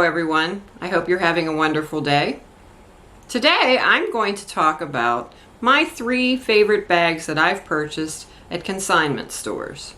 everyone. I hope you're having a wonderful day. Today I'm going to talk about my 3 favorite bags that I've purchased at consignment stores.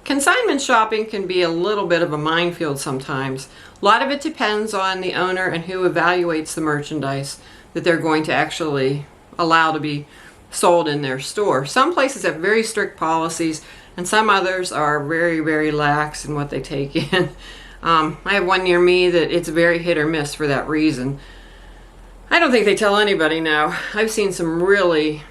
Consignment shopping can be a little bit of a minefield sometimes. A lot of it depends on the owner and who evaluates the merchandise that they're going to actually allow to be sold in their store. Some places have very strict policies and some others are very lax in what they take in. I have one near me that it's very hit or miss for that reason. I don't think they tell anybody now. I've seen some really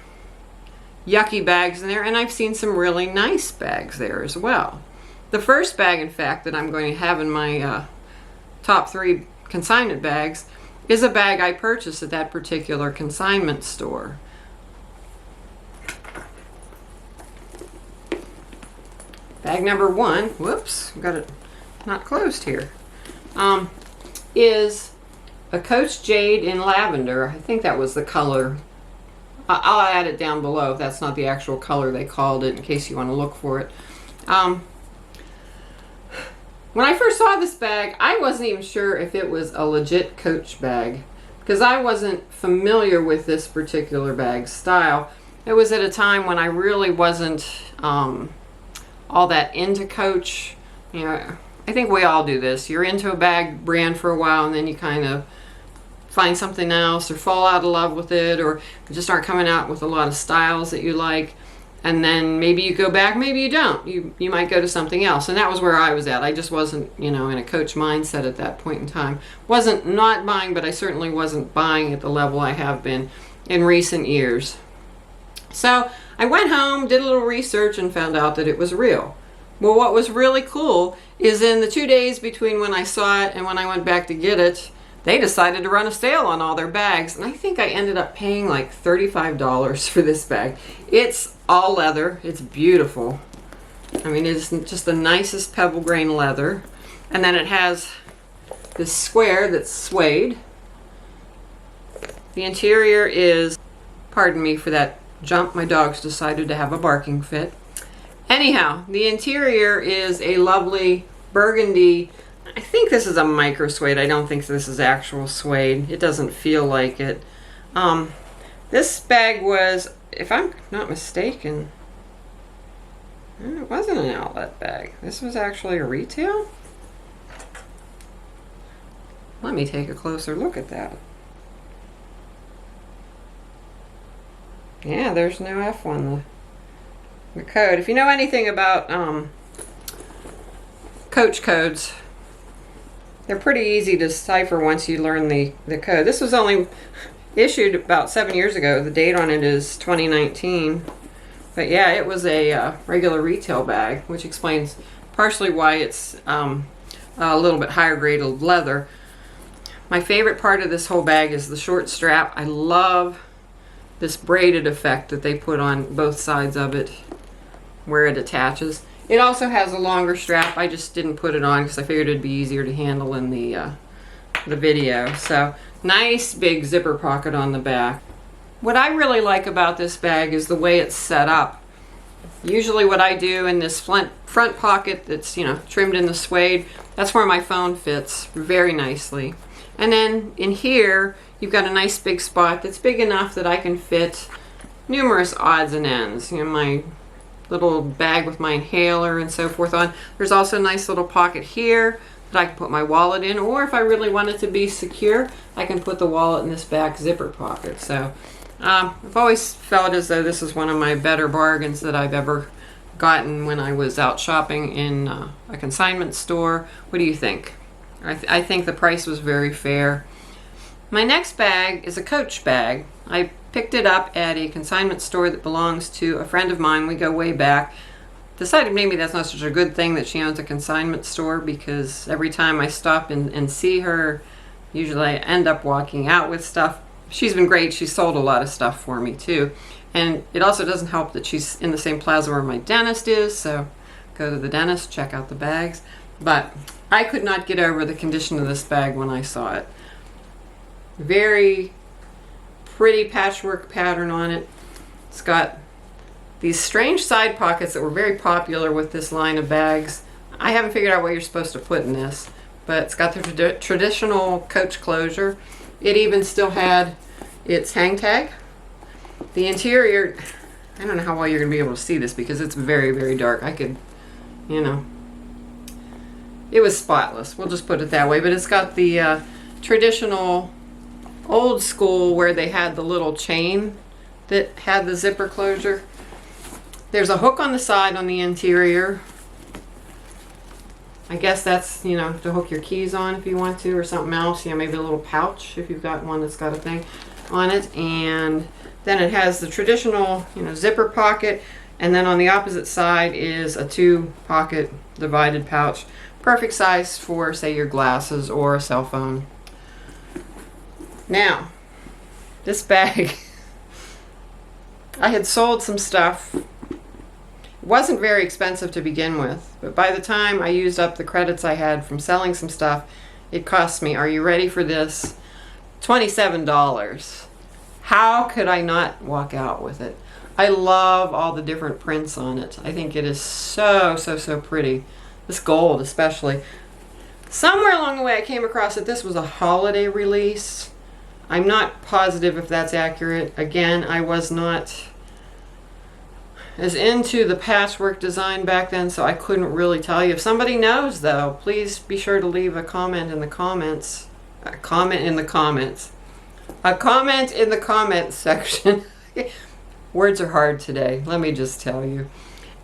yucky bags in there, and I've seen some really nice bags there as well. The first bag, in fact, that I'm going to have in my top 3 consignment bags is a bag I purchased at that particular consignment store. Bag number 1, whoops, got it not closed here, is a Coach Jade in lavender. I think that was the color. I'll add it down below if that's not the actual color they called it, in case you want to look for it. When I first saw this bag, I wasn't even sure if it was a legit Coach bag because I wasn't familiar with this particular bag style. It was at a time when I really wasn't all that into Coach. You know, I think we all do this. You're into a bag brand for a while and then you kind of find something else or fall out of love with it, or just aren't coming out with a lot of styles that you like, and then maybe you go back, maybe you don't. You might go to something else, and that was where I was at. I just wasn't, in a Coach mindset at that point in time. Wasn't not buying, but I certainly wasn't buying at the level I have been in recent years. So I went home, did a little research, and found out that it was real. Well, what was really cool is in the 2 days between when I saw it and when I went back to get it, they decided to run a sale on all their bags, and I think I ended up paying like $35 for this bag. It's all leather. It's beautiful. I mean, it's just the nicest pebble grain leather, and then it has this square that's suede. The interior is, pardon me for that jump, my dogs decided to have a barking fit. Anyhow, the interior is a lovely burgundy. I think this is a micro suede. I don't think this is actual suede. It doesn't feel like it. This bag was, if I'm not mistaken, it wasn't an outlet bag. This was actually a retail. Let me take a closer look at that. Yeah, there's no F on the code. If you know anything about Coach codes, they're pretty easy to decipher once you learn the code. This was only issued about 7 years ago. The date on it is 2019. But yeah, it was a regular retail bag, which explains partially why it's a little bit higher grade of leather. My favorite part of this whole bag is the short strap. I love this braided effect that they put on both sides of it where it attaches. It also has a longer strap. I just didn't put it on because I figured it'd be easier to handle in the video. So nice big zipper pocket on the back. What I really like about this bag is the way it's set up. Usually what I do in this front pocket that's trimmed in the suede, that's where my phone fits very nicely. And then in here you've got a nice big spot that's big enough that I can fit numerous odds and ends. My little bag with my inhaler and so forth on. There's also a nice little pocket here that I can put my wallet in, or if I really want it to be secure, I can put the wallet in this back zipper pocket. So I've always felt as though this is one of my better bargains that I've ever gotten when I was out shopping in a consignment store. What do you think? I think the price was very fair. My next bag is a Coach bag. I picked it up at a consignment store that belongs to a friend of mine. We go way back. Decided maybe that's not such a good thing that she owns a consignment store, because every time I stop and see her, usually I end up walking out with stuff. She's been great. She's sold a lot of stuff for me too. And it also doesn't help that she's in the same plaza where my dentist is, so go to the dentist, check out the bags. But I could not get over the condition of this bag when I saw it. Very pretty patchwork pattern on it. It's got these strange side pockets that were very popular with this line of bags. I haven't figured out what you're supposed to put in this, but it's got the traditional coach closure. It even still had its hang tag. The interior, I don't know how well you're going to be able to see this because it's very, very dark. I could, you know, it was spotless. We'll just put it that way. But it's got the traditional old school where they had the little chain that had the zipper closure. There's a hook on the side on the interior. I guess that's, you know, to hook your keys on if you want to, or something else. You know, maybe a little pouch if you've got one that's got a thing on it. And then it has the traditional, you know, zipper pocket. And then on the opposite side is a 2-pocket divided pouch. Perfect size for, say, your glasses or a cell phone. Now, this bag, I had sold some stuff. It wasn't very expensive to begin with, but by the time I used up the credits I had from selling some stuff, it cost me, are you ready for this? $27. How could I not walk out with it? I love all the different prints on it. I think it is so, so, so pretty. This gold especially. Somewhere along the way I came across that this was a holiday release. I'm not positive if that's accurate. Again, I was not as into the patchwork design back then, so I couldn't really tell you. If somebody knows, though, please be sure to leave a comment in the comments. A comment in the comments. A comment in the comments section. Words are hard today, let me just tell you.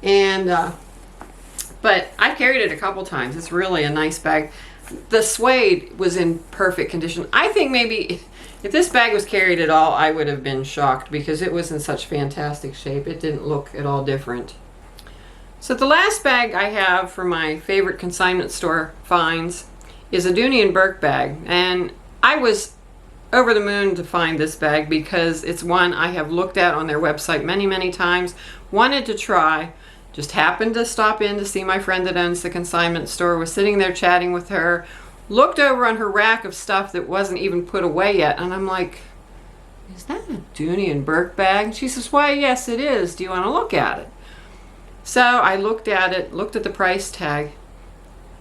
And, but I carried it a couple times. It's really a nice bag. The suede was in perfect condition. I think maybe if this bag was carried at all, I would have been shocked because it was in such fantastic shape. It didn't look at all different. So the last bag I have for my favorite consignment store finds is a Dooney & Bourke bag. And I was over the moon to find this bag because it's one I have looked at on their website many, many times. Wanted to try. Just happened to stop in to see my friend that owns the consignment store. Was sitting there chatting with her. Looked over on her rack of stuff that wasn't even put away yet, and I'm like, is that a Dooney & Bourke bag? She says, why, yes, it is. Do you want to look at it? So I looked at it, looked at the price tag.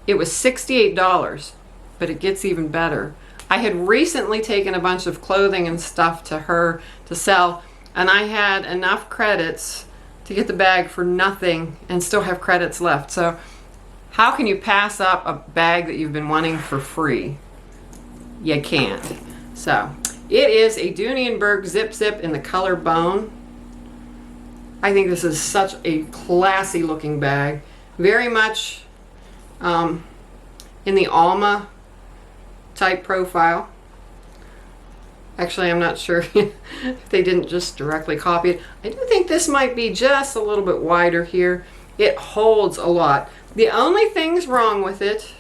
It was $68, but it gets even better. I had recently taken a bunch of clothing and stuff to her to sell, and I had enough credits to get the bag for nothing and still have credits left. So how can you pass up a bag that you've been wanting for free? You can't. So it is a Dooney & Bourke Zip Zip in the color bone. I think this is such a classy looking bag. Very much in the Alma type profile. Actually, I'm not sure if they didn't just directly copy it. I do think this might be just a little bit wider here. It holds a lot. The only things wrong with it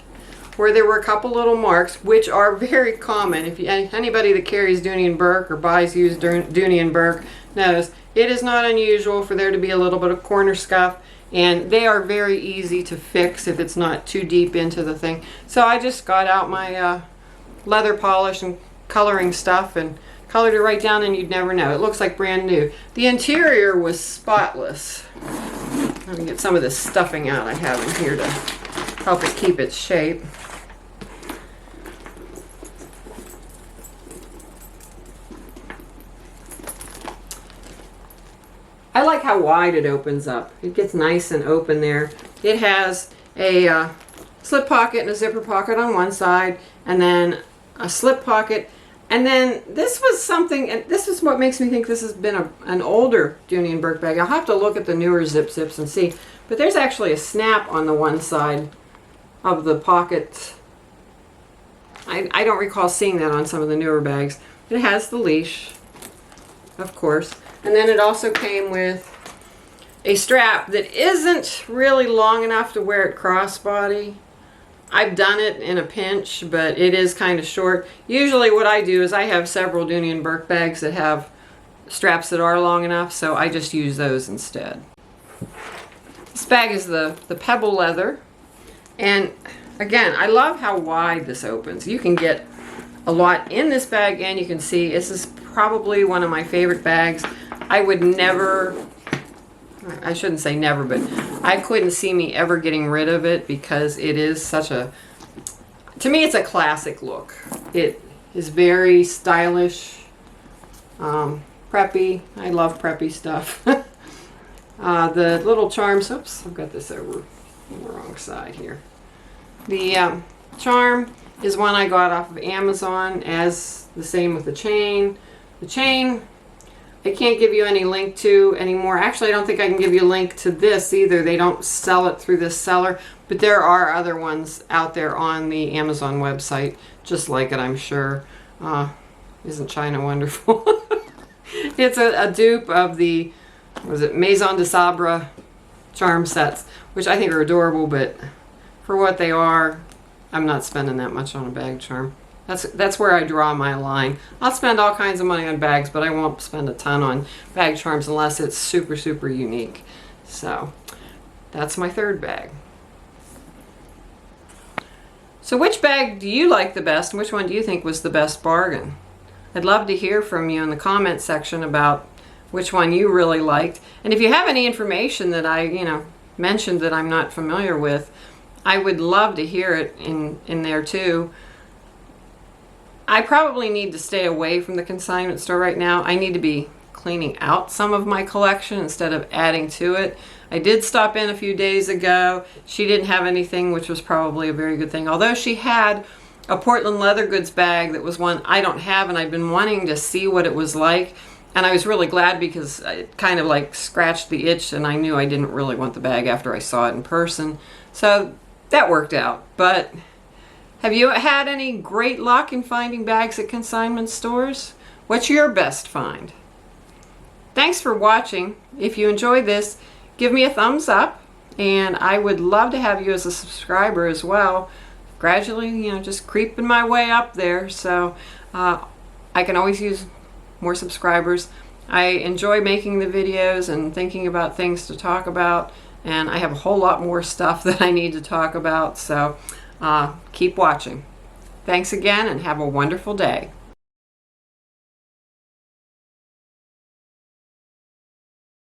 where there were a couple little marks, which are very common. If anybody that carries Dooney & Bourke or buys used Dooney & Bourke knows, it is not unusual for there to be a little bit of corner scuff, and they are very easy to fix if it's not too deep into the thing. So I just got out my leather polish and coloring stuff and colored it right down, and you'd never know. It looks like brand new. The interior was spotless. Let me get some of this stuffing out I have in here to help it keep its shape. I like how wide it opens up. It gets nice and open there. It has a slip pocket and a zipper pocket on one side, and then a slip pocket. And then this was something, and this is what makes me think this has been an older Dooney & Bourke bag. I'll have to look at the newer Zip Zips and see. But there's actually a snap on the one side of the pocket. I don't recall seeing that on some of the newer bags. It has the leash, of course. And then it also came with a strap that isn't really long enough to wear it crossbody. I've done it in a pinch, but it is kind of short. Usually what I do is I have several Dooney & Bourke bags that have straps that are long enough, so I just use those instead. This bag is the pebble leather, and again, I love how wide this opens. You can get a lot in this bag, and you can see this is probably one of my favorite bags. I would never, I shouldn't say never, but I couldn't see me ever getting rid of it because it is such a, to me, it's a classic look. It is very stylish, preppy. I love preppy stuff. The little charms, oops, I've got this over on the wrong side here. The charm is one I got off of Amazon, as the same with the chain. The chain, I can't give you any link to anymore. Actually, I don't think I can give you a link to this either. They don't sell it through this seller, but there are other ones out there on the Amazon website just like it, I'm sure. Isn't China wonderful? It's a dupe of the, was it Maison de Sabre charm sets, which I think are adorable, but for what they are, I'm not spending that much on a bag charm. That's where I draw my line. I'll spend all kinds of money on bags, but I won't spend a ton on bag charms unless it's super, super unique. So that's my third bag. So which bag do you like the best, and which one do you think was the best bargain? I'd love to hear from you in the comment section about which one you really liked. And if you have any information that I, mentioned that I'm not familiar with, I would love to hear it in there too. I probably need to stay away from the consignment store right now. I need to be cleaning out some of my collection instead of adding to it. I did stop in a few days ago. She didn't have anything, which was probably a very good thing. Although she had a Portland leather goods bag that was one I don't have, and I've been wanting to see what it was like. And I was really glad because it kind of like scratched the itch, and I knew I didn't really want the bag after I saw it in person. So that worked out. But have you had any great luck in finding bags at consignment stores? What's your best find? Thanks for watching. If you enjoyed this, give me a thumbs up, and I would love to have you as a subscriber as well. Gradually, just creeping my way up there, so I can always use more subscribers. I enjoy making the videos and thinking about things to talk about, and I have a whole lot more stuff that I need to talk about, so keep watching. Thanks again, and have a wonderful day.